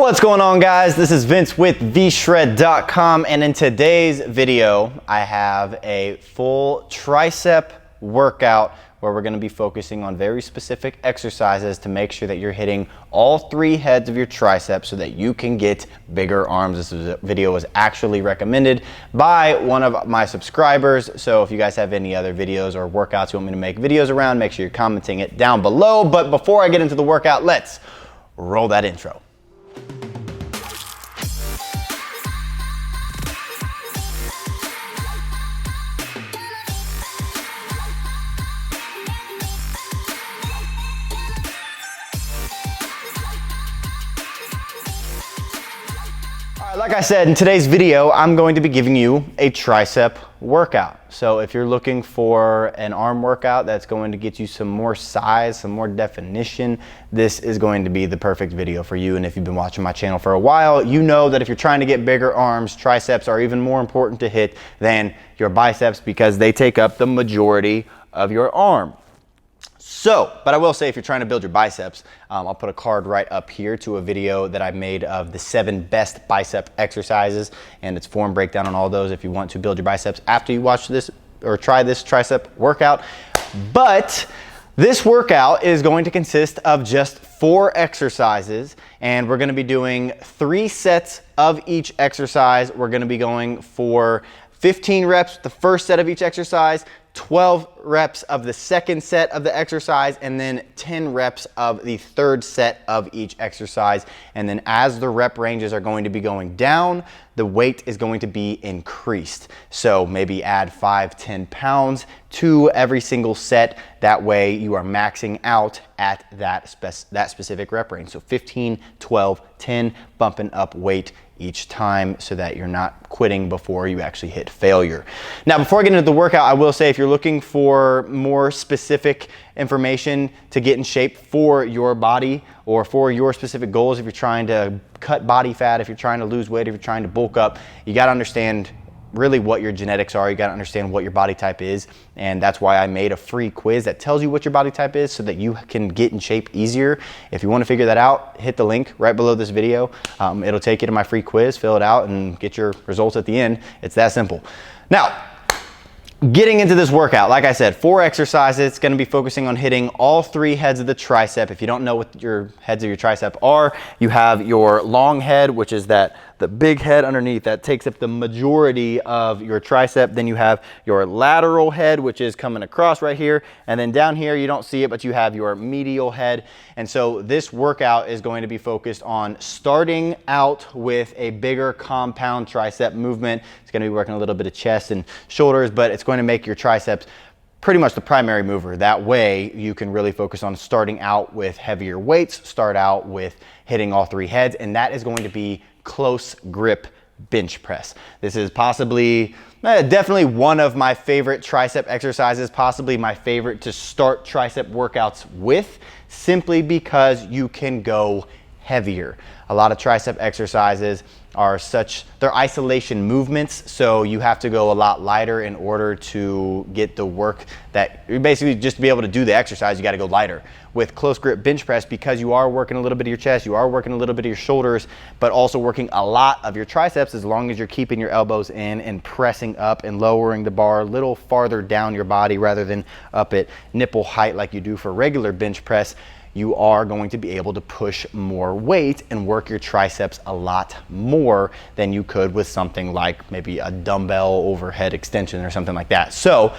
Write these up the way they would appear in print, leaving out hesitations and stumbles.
What's going on, guys? This is Vince with vshred.com, and in today's video I have a full tricep workout where we're going to be focusing on very specific exercises to make sure that you're hitting all three heads of your triceps so that you can get bigger arms. This video was actually recommended by one of my subscribers, so if you guys have any other videos or workouts you want me to make videos around, make sure you're commenting it down below. But before I get into the workout, let's roll that intro. Like I said, in today's video, I'm going to be giving you a tricep workout. So if you're looking for an arm workout that's going to get you some more size, some more definition, this is going to be the perfect video for you. And if you've been watching my channel for a while, you know that if you're trying to get bigger arms, triceps are even more important to hit than your biceps because they take up the majority of your arm. So, but I will say if you're trying to build your biceps, I'll put a card right up here to a video that I made of the 7 best bicep exercises, and it's form breakdown on all those if you want to build your biceps after you watch this or try this tricep workout. But this workout is going to consist of just 4 exercises, and we're going to be doing 3 sets of each exercise. We're going to be going for 15 reps the first set of each exercise, 12 reps of the second set of the exercise, and then 10 reps of the third set of each exercise. And then as the rep ranges are going to be going down, the weight is going to be increased. So maybe add 5-10 pounds to every single set. That way you are maxing out at that specific rep range. So 15, 12, 10, bumping up weight each time so that you're not quitting before you actually hit failure. Now, before I get into the workout, I will say if you're looking for more specific information to get in shape for your body or for your specific goals, if you're trying to cut body fat, if you're trying to lose weight, if you're trying to bulk up, you got to understand really what your genetics are. You got to understand what your body type is, and that's why I made a free quiz that tells you what your body type is so that you can get in shape easier. If you want to figure that out, hit the link right below this video. It'll take you to my free quiz, fill it out, and get your results at the end. It's that simple. Now, getting into this workout, like I said, 4 exercises. It's going to be focusing on hitting all 3 heads of the tricep. If you don't know what your heads of your tricep are, you have your long head, which is the big head underneath that takes up the majority of your tricep. Then you have your lateral head, which is coming across right here. And then down here, you don't see it, but you have your medial head. And so this workout is going to be focused on starting out with a bigger compound tricep movement. It's going to be working a little bit of chest and shoulders, but it's going to make your triceps pretty much the primary mover. That way you can really focus on starting out with heavier weights, start out with hitting all 3 heads, and that is going to be close grip bench press. This is possibly, definitely one of my favorite tricep exercises, possibly my favorite to start tricep workouts with, simply because you can go heavier. A lot of tricep exercises are they're isolation movements, so you have to go a lot lighter in order to get the work that you basically just to be able to do the exercise, you got to go lighter. With close grip bench press, because you are working a little bit of your chest, you are working a little bit of your shoulders, but also working a lot of your triceps, as long as you're keeping your elbows in and pressing up and lowering the bar a little farther down your body rather than up at nipple height like you do for regular bench press, you are going to be able to push more weight and work your triceps a lot more than you could with something like maybe a dumbbell overhead extension or something like that. So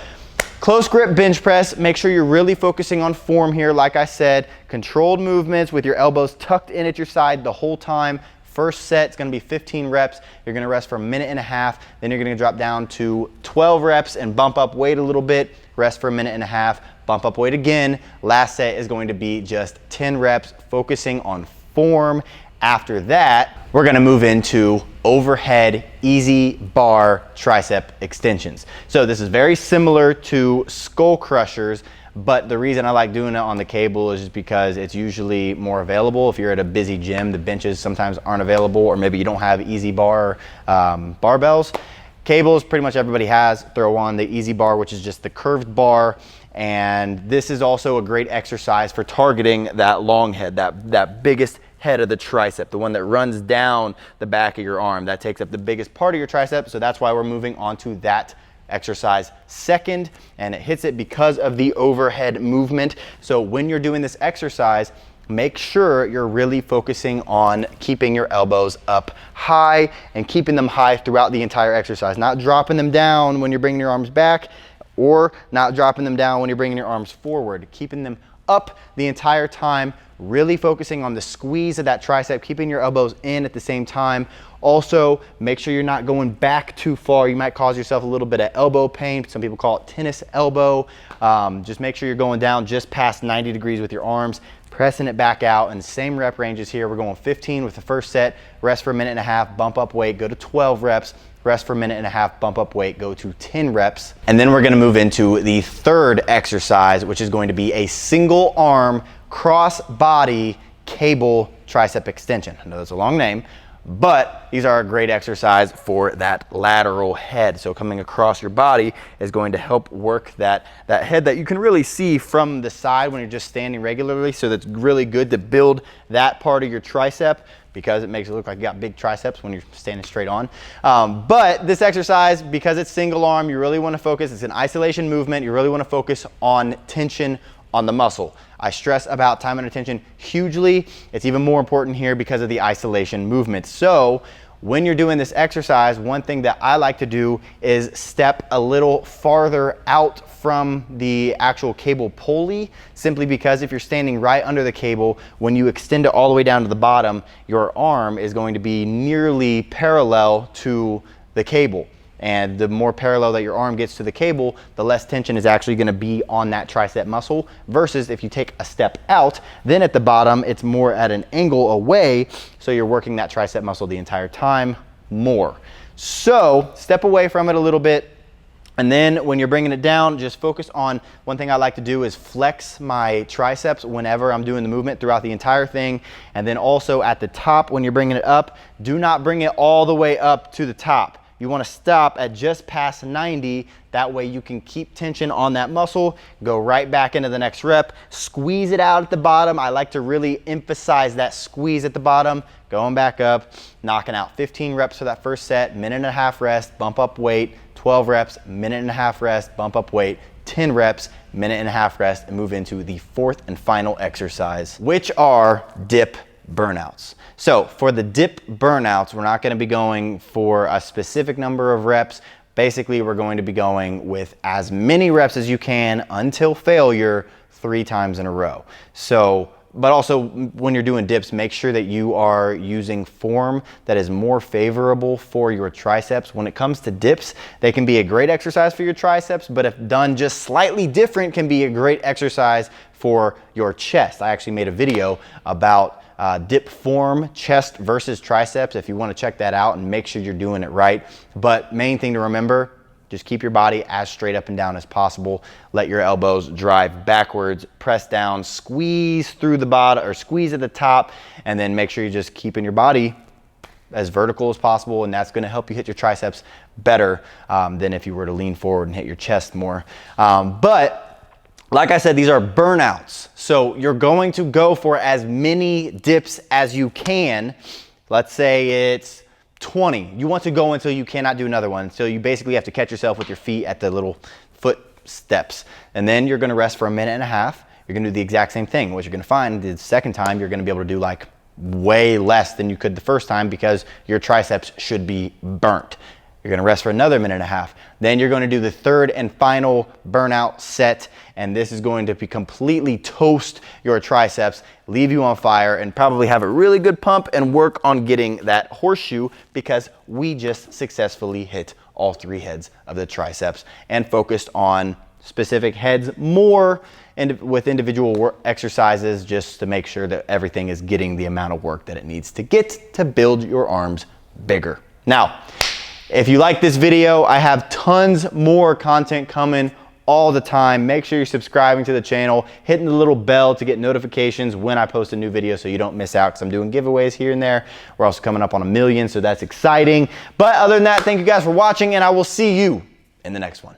close grip bench press, make sure you're really focusing on form here. Like I said, controlled movements with your elbows tucked in at your side the whole time. First set is going to be 15 reps. You're going to rest for a minute and a half. Then you're going to drop down to 12 reps and bump up weight a little bit. Rest for a minute and a half. Bump up weight again. Last set is going to be just 10 reps, focusing on form. After that, we're going to move into overhead easy bar tricep extensions. So this is very similar to skull crushers, but the reason I like doing it on the cable is just because it's usually more available. If you're at a busy gym, the benches sometimes aren't available, or maybe you don't have easy bar barbells. Cables, pretty much everybody has. Throw on the easy bar, which is just the curved bar. And this is also a great exercise for targeting that long head, that biggest head of the tricep, the one that runs down the back of your arm. That takes up the biggest part of your tricep, so that's why we're moving on to that exercise second, and it hits it because of the overhead movement. So when you're doing this exercise, make sure you're really focusing on keeping your elbows up high and keeping them high throughout the entire exercise, not dropping them down when you're bringing your arms back or not dropping them down when you're bringing your arms forward, keeping them up the entire time, really focusing on the squeeze of that tricep, keeping your elbows in at the same time. Also, make sure you're not going back too far. You might cause yourself a little bit of elbow pain. Some people call it tennis elbow. Just make sure you're going down just past 90 degrees with your arms, pressing it back out, and same rep ranges here. We're going 15 with the first set, rest for a minute and a half, bump up weight, go to 12 reps, rest for a minute and a half, bump up weight, go to 10 reps. And then we're gonna move into the third exercise, which is going to be a single arm cross body cable tricep extension. I know that's a long name, but these are a great exercise for that lateral head. So coming across your body is going to help work that head that you can really see from the side when you're just standing regularly. So that's really good to build that part of your tricep, because it makes it look like you got big triceps when you're standing straight on. But this exercise, because it's single arm, you really want to focus, it's an isolation movement, you really want to focus on tension on the muscle. I stress about time under tension hugely. It's even more important here because of the isolation movement. So when you're doing this exercise, one thing that I like to do is step a little farther out from the actual cable pulley, simply because if you're standing right under the cable, when you extend it all the way down to the bottom, your arm is going to be nearly parallel to the cable. And the more parallel that your arm gets to the cable, the less tension is actually going to be on that tricep muscle, versus if you take a step out, then at the bottom it's more at an angle away, so you're working that tricep muscle the entire time more. So step away from it a little bit, and then when you're bringing it down, just focus on, one thing I like to do is flex my triceps whenever I'm doing the movement throughout the entire thing. And then also at the top, when you're bringing it up, do not bring it all the way up to the top. You want to stop at just past 90. That way you can keep tension on that muscle, go right back into the next rep, squeeze it out at the bottom. I like to really emphasize that squeeze at the bottom, going back up, knocking out 15 reps for that first set, minute and a half rest, bump up weight, 12 reps, minute and a half rest, bump up weight, 10 reps, minute and a half rest, and move into the fourth and final exercise, which are dip burnouts. So for the dip burnouts, we're not going to be going for a specific number of reps. Basically, we're going to be going with as many reps as you can until failure 3 times in a row. So, but also when you're doing dips, make sure that you are using form that is more favorable for your triceps. When it comes to dips, they can be a great exercise for your triceps, but if done just slightly different, can be a great exercise for your chest. I actually made a video about dip form, chest versus triceps, if you want to check that out and make sure you're doing it right. But main thing to remember, just keep your body as straight up and down as possible. Let your elbows drive backwards, press down, squeeze through the bottom or squeeze at the top, and then make sure you're just keeping your body as vertical as possible, and that's going to help you hit your triceps better than if you were to lean forward and hit your chest more. But like I said, these are burnouts. So you're going to go for as many dips as you can. Let's say it's 20. You want to go until you cannot do another one. So you basically have to catch yourself with your feet at the little foot steps. And then you're going to rest for a minute and a half. You're going to do the exact same thing. What you're going to find the second time, you're going to be able to do like way less than you could the first time, because your triceps should be burnt. You're going to rest for another minute and a half. Then you're going to do the third and final burnout set, and this is going to be completely toast your triceps, leave you on fire, and probably have a really good pump and work on getting that horseshoe, because we just successfully hit all 3 heads of the triceps and focused on specific heads more and with individual exercises, just to make sure that everything is getting the amount of work that it needs to get to build your arms bigger. Now, if you like this video, I have tons more content coming all the time. Make sure you're subscribing to the channel, hitting the little bell to get notifications when I post a new video so you don't miss out, because I'm doing giveaways here and there. We're also coming up on 1 million, so that's exciting. But other than that, thank you guys for watching, and I will see you in the next one.